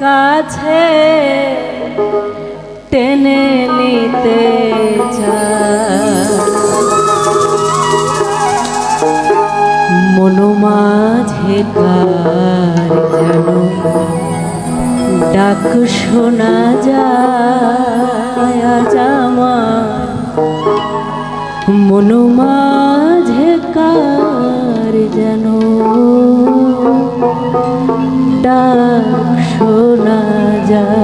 কাছে টেনে নিতে চায়, মন মাঝে কার যেন ডাক শোনা যায়, আজ আমার মন মাঝে কার যেন ডাক শোনা যায়।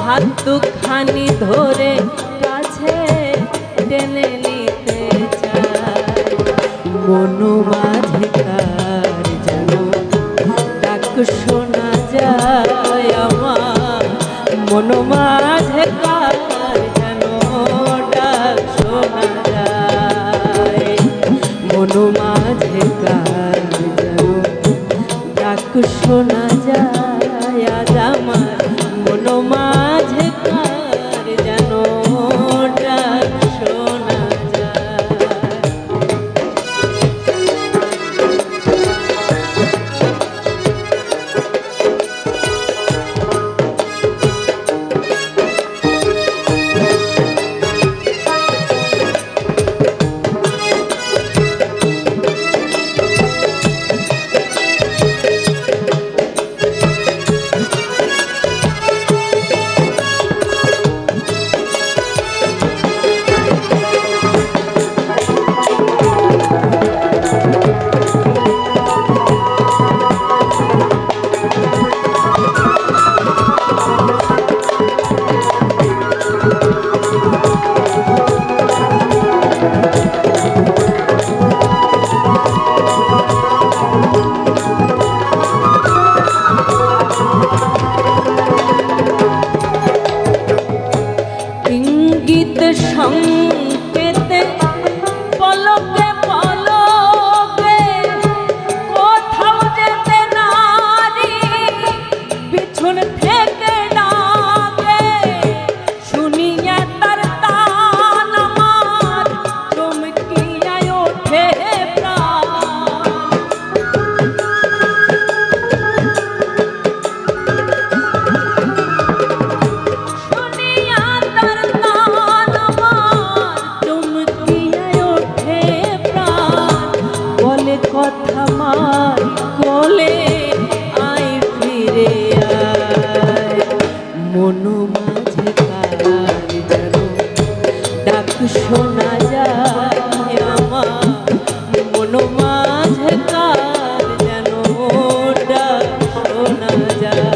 হাতখানি ধরে কাছে টেনে নিতে চায়, মন মাঝে কার যেন ডাক শোনা যায়, আমার মন মাঝে কার যেন ডাক শোনা যায়, মন মাঝে কার যেন ডাক শোনা যায়, আজ আমার মন মাঝে কার যেন ডাক শোনা যায়। ইঙ্গিত সংকেতে পলকে পলকে কোথাও যেতে নারী পিছন থেকে ডাকে, শুনিয়া তার তান আমার চমকিয়া ওঠে প্রাণ, কথা মার কোলে আয় ফিরে আয়, মন মাঝে কার যেন ডাক শোনা যায়, আমার মন মাঝে কার যেন ডাক শোনা যায়।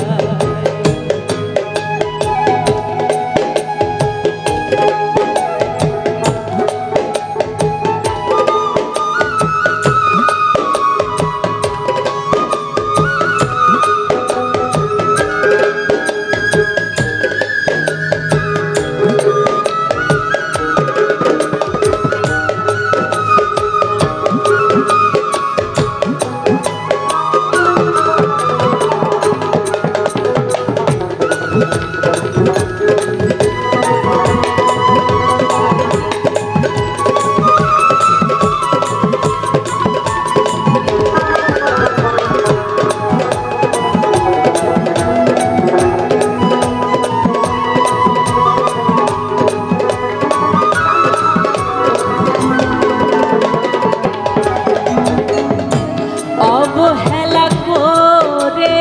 অবহেলা করে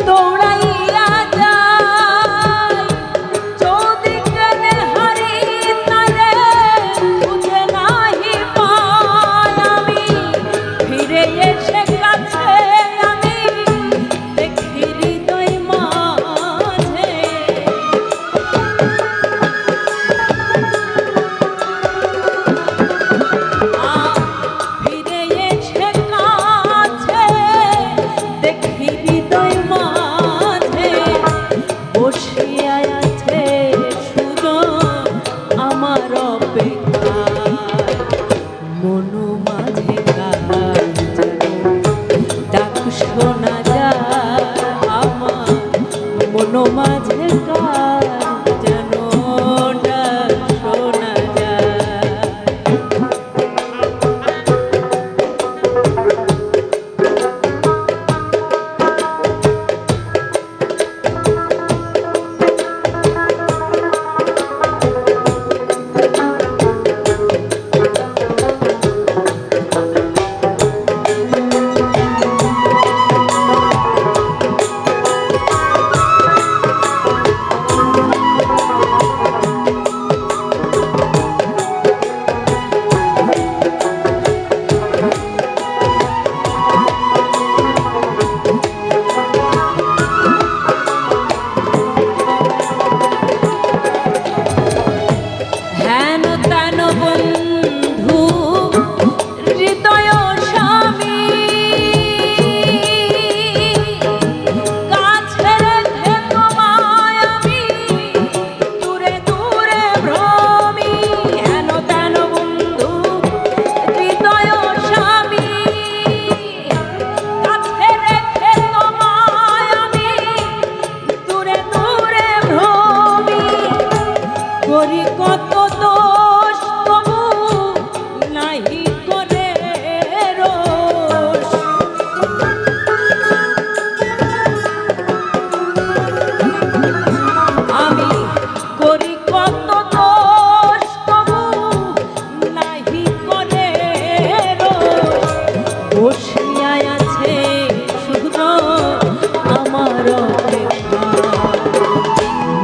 দৌড়াইয়া মনো মাঝে কার যেন ডাক শোনা যায়।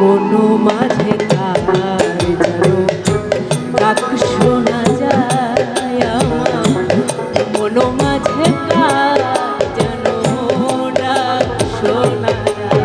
মনো মাঝে কার যেন ডাক শোনা যায় আমার, মনো মাঝে কার যেন ডাক শোনা যায়।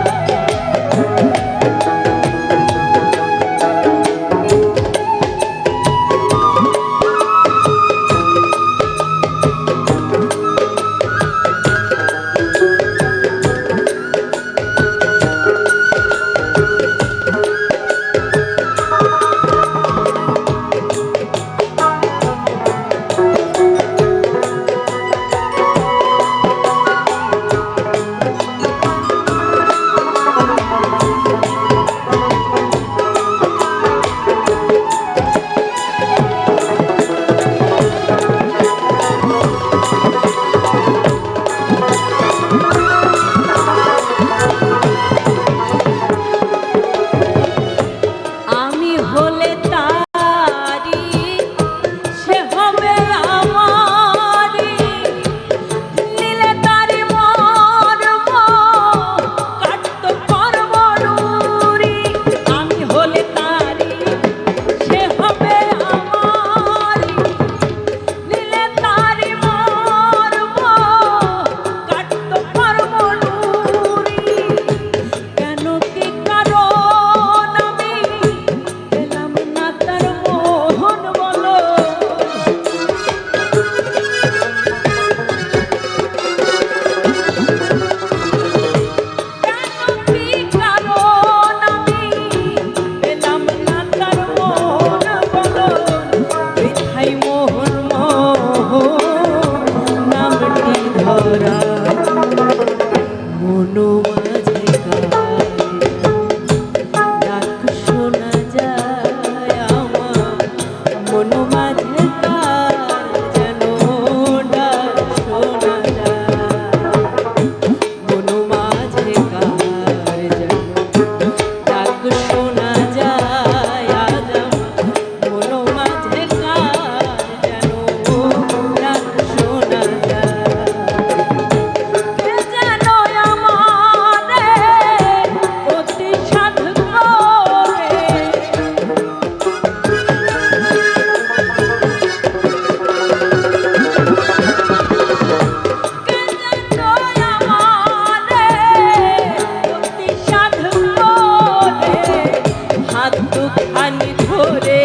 হাত দুখানি ধরে